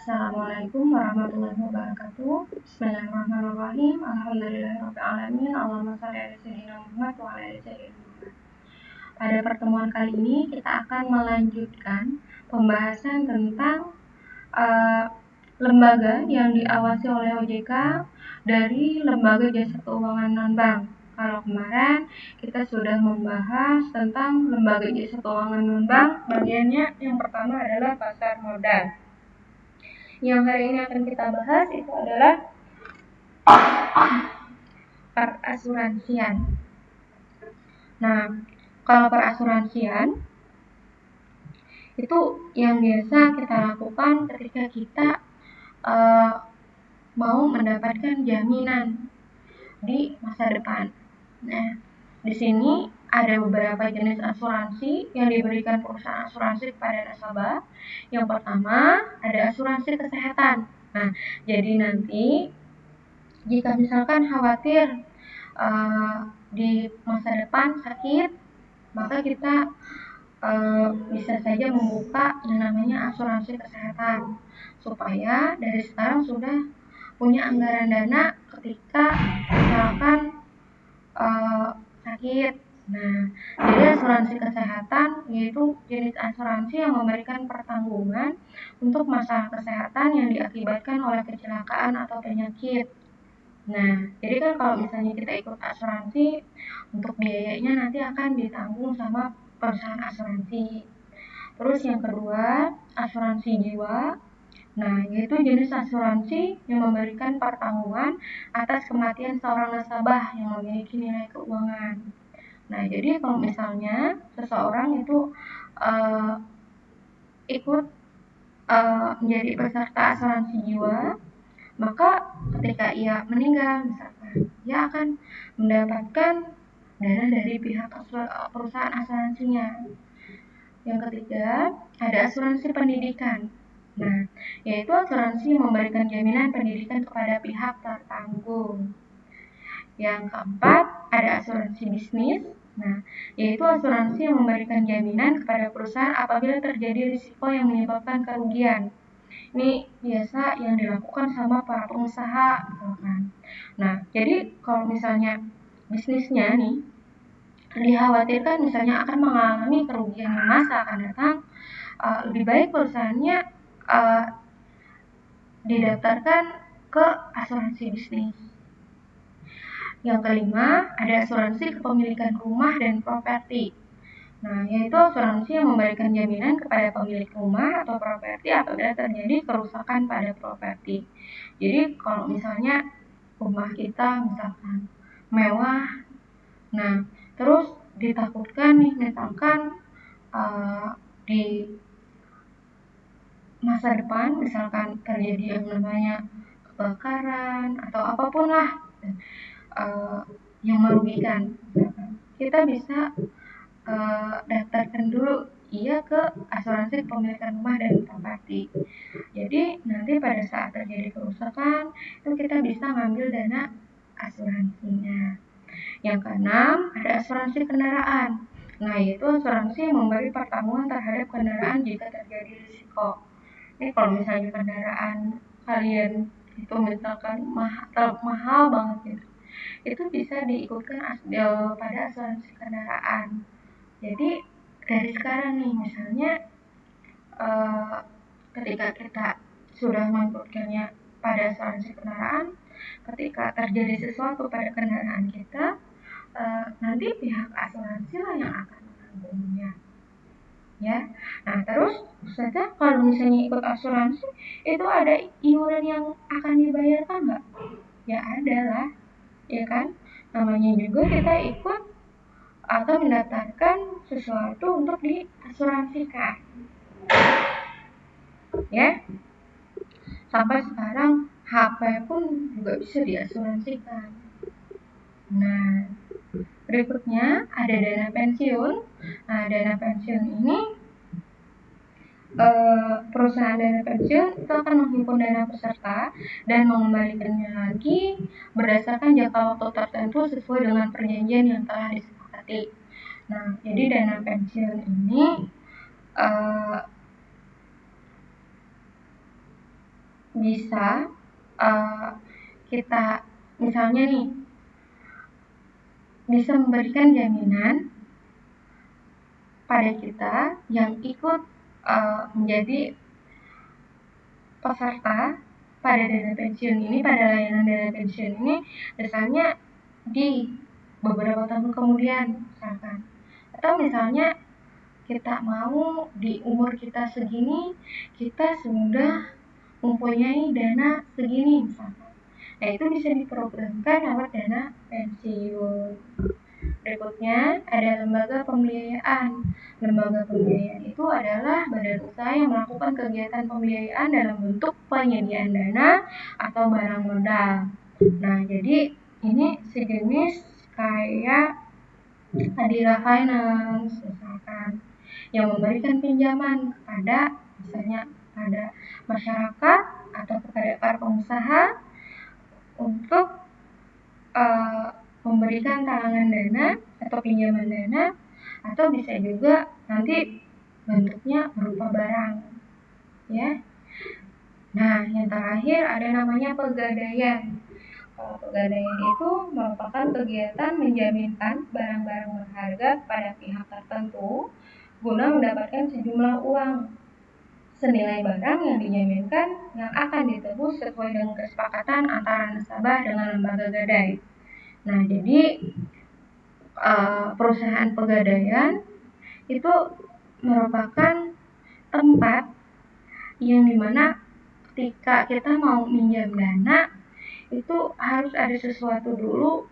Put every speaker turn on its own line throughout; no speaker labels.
Assalamualaikum warahmatullahi wabarakatuh. Bismillahirrahmanirrahim. Alhamdulillahirrahmanirrahim. Allahumma shalli ala sayyidina Muhammad wa ala ali sayyidina Muhammad. Pada pertemuan kali ini kita akan melanjutkan pembahasan tentang lembaga yang diawasi oleh OJK dari lembaga jasa keuangan non-bank. Kalau kemarin kita sudah membahas tentang lembaga jasa keuangan non-bank, bagiannya yang pertama adalah pasar modal. Yang hari ini akan kita bahas itu adalah perasuransian. Nah, kalau perasuransian itu yang biasa kita lakukan ketika kita mau mendapatkan jaminan di masa depan. Nah, di sini ada beberapa jenis asuransi yang diberikan perusahaan asuransi kepada nasabah. Yang pertama ada asuransi kesehatan. Nah, jadi nanti jika misalkan khawatir di masa depan sakit, maka kita bisa saja membuka yang namanya asuransi kesehatan supaya dari sekarang sudah punya anggaran dana ketika misalkan sakit. Nah, jadi asuransi kesehatan yaitu jenis asuransi yang memberikan pertanggungan untuk masalah kesehatan yang diakibatkan oleh kecelakaan atau penyakit. Nah, jadi kan kalau misalnya kita ikut asuransi, untuk biayanya nanti akan ditanggung sama perusahaan asuransi. Terus yang kedua, asuransi jiwa. Nah, yaitu jenis asuransi yang memberikan pertanggungan atas kematian seorang nasabah yang memiliki nilai keuangan. Nah, jadi kalau misalnya seseorang itu ikut menjadi peserta asuransi jiwa, maka ketika ia meninggal misalkan, ia akan mendapatkan dana dari pihak perusahaan asuransinya. Yang ketiga, ada asuransi pendidikan. Nah, yaitu asuransi yang memberikan jaminan pendidikan kepada pihak tertanggung. Yang keempat, ada asuransi bisnis. Nah, yaitu asuransi yang memberikan jaminan kepada perusahaan apabila terjadi risiko yang menyebabkan kerugian. Ini biasa yang dilakukan sama para pengusaha, misalkan. Nah, jadi kalau misalnya bisnisnya nih dikhawatirkan misalnya akan mengalami kerugian yang masa akan datang, lebih baik perusahaannya didaftarkan ke asuransi bisnis. Yang kelima, ada asuransi kepemilikan rumah dan properti. Nah, yaitu asuransi yang memberikan jaminan kepada pemilik rumah atau properti apabila terjadi kerusakan pada properti. Jadi, kalau misalnya rumah kita misalkan mewah, nah, terus ditakutkan nih misalkan di masa depan misalkan terjadi yang namanya kebakaran atau apapun lah yang merugikan, kita bisa daftarkan dulu ia ke asuransi kepemilikan rumah dan properti. Jadi nanti pada saat terjadi kerusakan itu kita bisa ngambil dana asuransinya. Yang keenam, ada asuransi kendaraan. Nah, yaitu asuransi yang memberi pertanggungan terhadap kendaraan jika terjadi risiko. Ini kalau misalnya kendaraan kalian itu misalkan mahal banget gitu, itu bisa diikutkan pada asuransi kendaraan. Jadi dari sekarang nih misalnya ketika kita sudah mengikutkannya pada asuransi kendaraan, ketika terjadi sesuatu pada kendaraan kita, nanti pihak asuransi lah yang akan menanggungnya. Ya, nah terus Ustazah kalau misalnya ikut asuransi itu ada iuran yang akan dibayarkan nggak? Ya ada lah, ya kan? Namanya juga kita ikut atau mendaftarkan sesuatu untuk diasuransikan. Ya, sampai sekarang HP pun juga bisa diasuransikan. Nah, berikutnya ada dana pensiun. Nah, dana pensiun ini perusahaan dana pensiun itu akan menghimpun dana peserta dan mengembalikannya lagi berdasarkan jangka waktu tertentu sesuai dengan perjanjian yang telah disepakati. Nah, jadi dana pensiun ini bisa kita misalnya nih bisa memberikan jaminan pada kita yang ikut menjadi peserta pada dana pensiun ini, pada layanan dana pensiun ini, misalnya di beberapa tahun kemudian misalkan, atau misalnya kita mau di umur kita segini kita sudah mempunyai dana segini misalkan. Nah, itu bisa diprogramkan lewat dana pensiun. Berikutnya ada lembaga pembiayaan. Lembaga pembiayaan itu adalah badan usaha yang melakukan kegiatan pembiayaan dalam bentuk penyediaan dana atau barang modal. Nah, jadi ini sejenis kayak Adira Finance misalkan, yang memberikan pinjaman kepada misalnya pada masyarakat atau kepada para pengusaha untuk memberikan talangan dana atau pinjaman dana, atau bisa juga nanti bentuknya berupa barang, ya. Nah, yang terakhir ada namanya pegadaian. Pegadaian itu merupakan kegiatan menjaminkan barang-barang berharga pada pihak tertentu guna mendapatkan sejumlah uang senilai barang yang dijaminkan yang akan ditebus sesuai dengan kesepakatan antara nasabah dengan lembaga gadai. Nah, jadi perusahaan pegadaian itu merupakan tempat yang dimana ketika kita mau minjam dana itu harus ada sesuatu dulu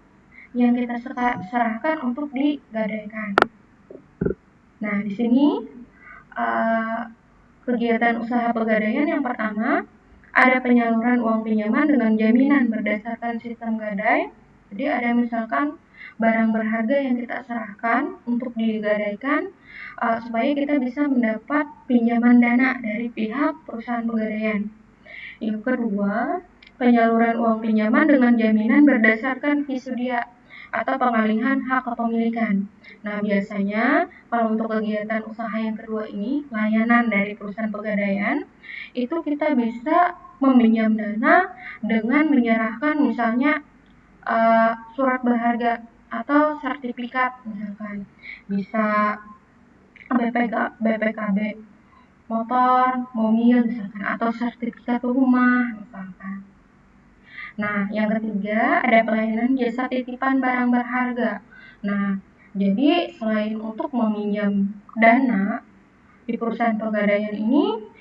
yang kita serahkan untuk digadaikan. Nah, di sini kegiatan usaha pegadaian yang pertama ada penyaluran uang pinjaman dengan jaminan berdasarkan sistem gadai. Jadi ada misalkan barang berharga yang kita serahkan untuk digadaikan supaya kita bisa mendapat pinjaman dana dari pihak perusahaan pegadaian. Yang kedua, penyaluran uang pinjaman dengan jaminan berdasarkan visudia atau pengalihan hak kepemilikan. Nah, biasanya kalau untuk kegiatan usaha yang kedua ini, layanan dari perusahaan pegadaian, itu kita bisa meminjam dana dengan menyerahkan misalnya surat berharga atau sertifikat misalkan. Bisa BPKB motor, mobil misalkan, atau sertifikat rumah misalkan. Nah, yang ketiga ada pelayanan jasa titipan barang berharga. Nah, jadi selain untuk meminjam dana di perusahaan pegadaian ini,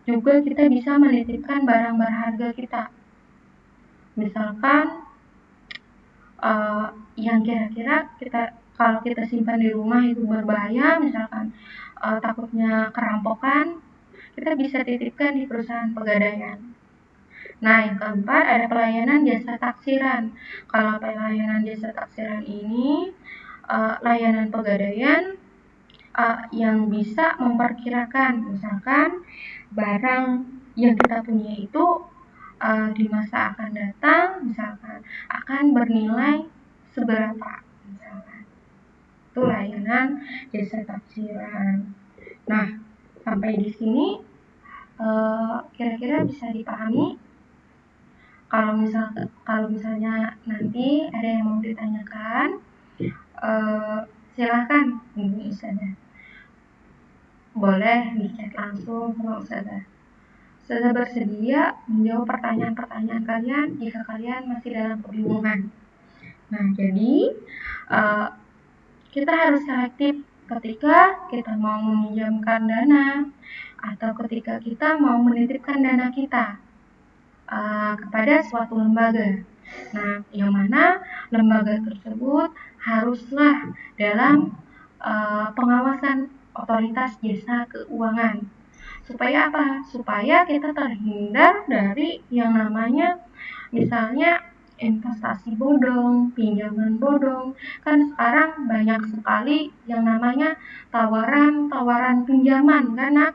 juga kita bisa menitipkan barang berharga kita. Misalkan yang kira-kira kita kalau kita simpan di rumah itu berbahaya, misalkan takutnya kerampokan, kita bisa titipkan di perusahaan pegadaian. Nah, yang keempat ada pelayanan jasa taksiran. Kalau pelayanan jasa taksiran ini layanan pegadaian yang bisa memperkirakan misalkan barang yang kita punya itu di masa akan datang misalkan akan bernilai seberapa misalkan. Itu layanan jasa taksiran. Nah, sampai di sini kira-kira bisa dipahami. Kalau misalnya nanti ada yang mau ditanyakan, silahkan Ibu Ustazah. Boleh di chat langsung sama Ustazah. Ustazah bersedia menjawab pertanyaan-pertanyaan kalian jika kalian masih dalam kebingungan. Nah, jadi kita harus selektif ketika kita mau meminjamkan dana atau ketika kita mau menitipkan dana kita kepada suatu lembaga. Nah, yang mana lembaga tersebut haruslah dalam pengawasan otoritas jasa keuangan. Supaya apa? Supaya kita terhindar dari yang namanya misalnya investasi bodong, pinjaman bodong. Kan sekarang banyak sekali yang namanya tawaran pinjaman kan, Nak?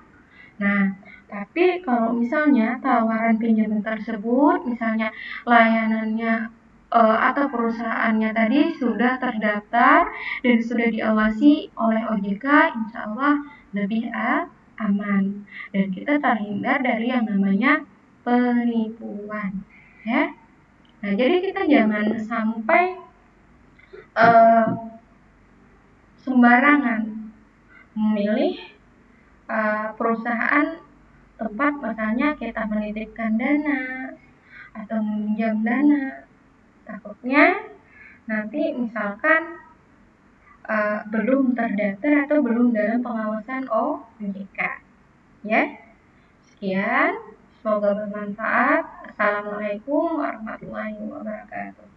Nah, tapi kalau misalnya tawaran pinjaman tersebut, misalnya layanannya atau perusahaannya tadi sudah terdaftar dan sudah diawasi oleh OJK, insya Allah lebih aman dan kita terhindar dari yang namanya penipuan, ya. Nah, jadi kita jangan sampai sembarangan memilih perusahaan tempat misalnya kita menitipkan dana atau meminjam dana. Takutnya nanti misalkan belum terdaftar atau belum dalam pengawasan OJK. Ya, sekian. Semoga bermanfaat. Assalamualaikum warahmatullahi wabarakatuh.